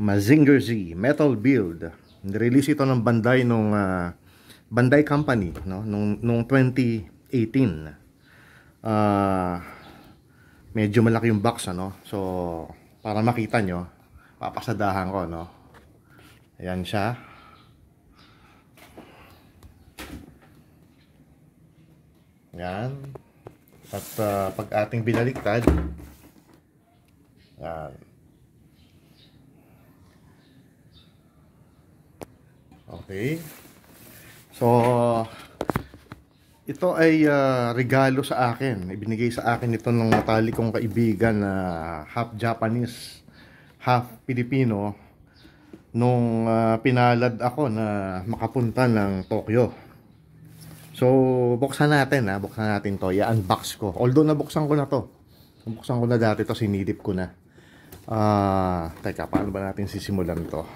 Mazinger Z metal build. Nirelease ito ng Bandai nung Bandai Company, no, nung 2018. Medyo malaki yung box, ano. So para makita nyo, papasadahan ko, no. Ayan siya. Ayan. At pag ating binaliktad, ayan. Okay. So ito ay regalo sa akin. Ibinigay sa akin ito ng matalik kong kaibigan na half Japanese, half Pilipino nung pinalad ako na makapunta ng Tokyo. So buksan natin, buksan natin to. I-unbox ko. Although nabuksan ko na to. Nabuksan ko na dati to, sinilip ko na. Teka, paano ba natin sisimulan to?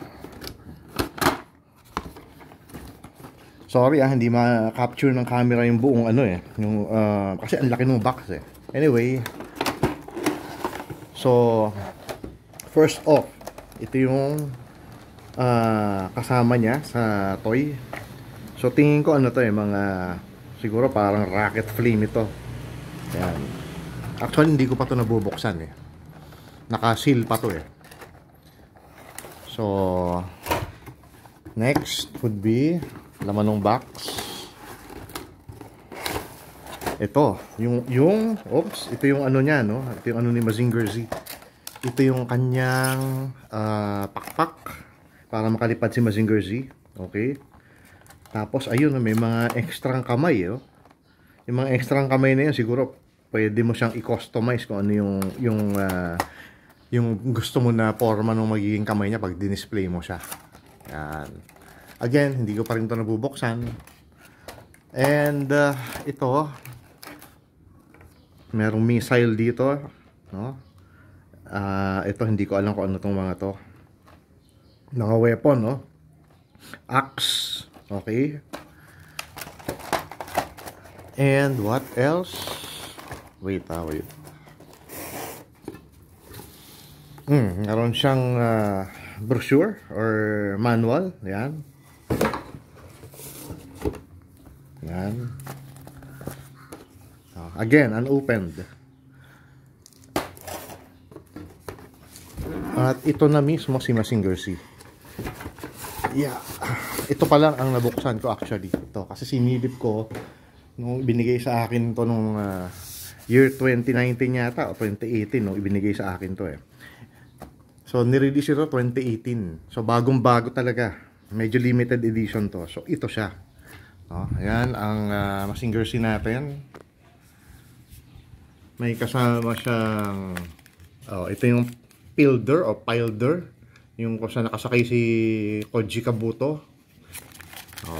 Sorry hindi ma-capture ng camera yung buong yung kasi ang laki ng box eh. Anyway, so first off, ito yung kasama niya sa toy. So tingin ko mga siguro parang rocket flame ito. Ayan. Actually hindi ko pa to nabubuksan eh. Naka-seal pa to eh. So next would be laman ng box. Ito, ito yung niya, no? Ito yung ni Mazinger Z. Ito yung kanyang pakpak para makalipad si Mazinger Z. Okay? Tapos ayun, may mga extrang kamay, oh. Yung mga extrang kamay na yun, siguro pwede mo siyang i-customize kung ano yung gusto mo na forma ng magiging kamay niya pag dinisplay mo siya. Yan. Again, hindi ko pa rin ito nabubuksan. And ito, merong missile dito, no? Ito hindi ko alam kung ano tong mga to. Mga weapon, no? Axe, okay. And what else? Wait. Meron siyang brochure or manual. Yan. Again, unopened. At ito na mismo si Mazinger Z. Yeah. Ito pa lang ang nabuksan ko actually. Ito kasi sinilip ko nung binigay sa akin to nung year 2019 yata o 2018 nung ibinigay sa akin to eh. So nirelease ito 2018. So bagong-bago talaga. Medyo limited edition to. So ito siya. Ayan ang Mazinger Z natin. May kasama siyang ito yung pilder o pilder, yung kung saan nakasakay si Koji Kabuto.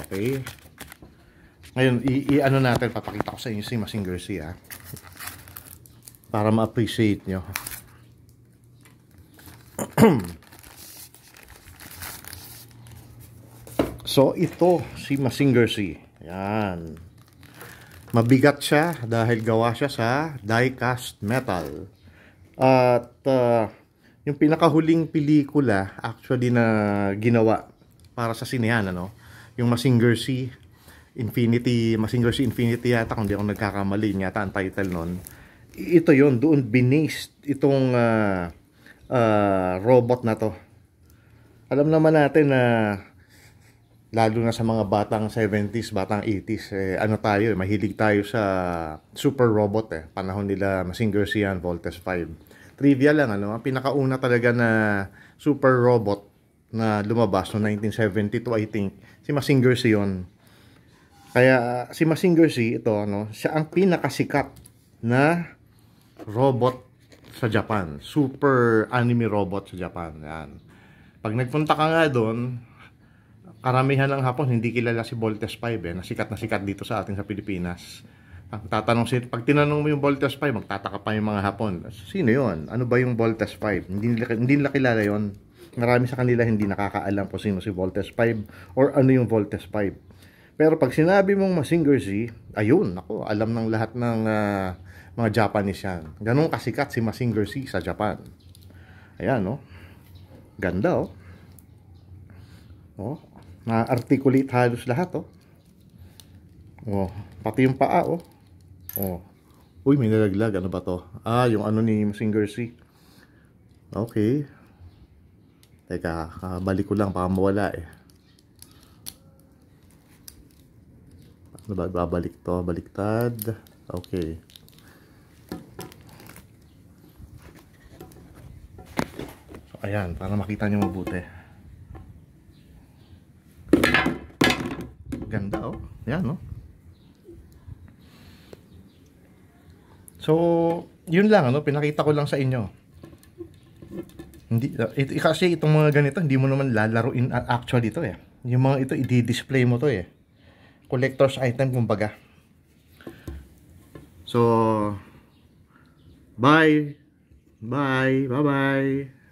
Okay. Ngayon i-ano natin, papakita ko sa inyo si Mazinger Z para ma-appreciate nyo. So ito si Mazinger Z. Yan. Mabigat siya dahil gawa siya sa die-cast metal. At yung pinakahuling pelikula actually na ginawa para sa sinehan, yung Mazinger Z Infinity yata, kung di ako nagkakamali, yata ang title nun. Ito yon, doon binased itong robot na to. Alam naman natin na lalo na sa mga batang 70s, batang 80s, tayo, mahilig tayo sa super robot Panahon nila Mazinger Z yan, Voltes 5. Trivia lang, ang pinakauna talaga na super robot na lumabas no 1972, I think, si Mazinger Z yun. Kaya si Mazinger Z ito, siya ang pinakasikat na robot sa Japan. Super anime robot sa Japan. Yan. Pag nagpunta ka nga doon, karamihan ng Hapon hindi kilala si Voltes 5 na sikat dito sa atin sa Pilipinas. Pag tinanong mo yung Voltes 5, magtataka pa yung mga Hapon. Sino yon? Ano ba yung Voltes 5? Hindi nila kilala yon. Marami sa kanila hindi nakakaalam kung sino si Voltes 5 or ano yung Voltes 5. Pero pag sinabi mong Mazinger Z, ayun, alam ng lahat ng mga Japanese yan. Ganun kasikat si Mazinger Z sa Japan. Ayan, no? Ganda, oh. Oh, na-articulate halos lahat, oh. Oh, pati yung paa, oh. Oh. Uy, may nalaglag. Ano ba to? Ah, yung ano ni Singer C. Okay. Teka, balik ko lang. Baka mawala eh. Ano ba? Babalik to. Baliktad. Okay. So, ayan. Para makita nyo mabuti. Ganda, oh. Ayan, oh. So, yun lang, ano, pinakita ko lang sa inyo. Hindi, kasi itong mga ganito, hindi mo naman lalaruin actually ito eh. Yung mga ito, i-display mo to eh. Collector's item, kumbaga. So, bye. Bye. Bye-bye.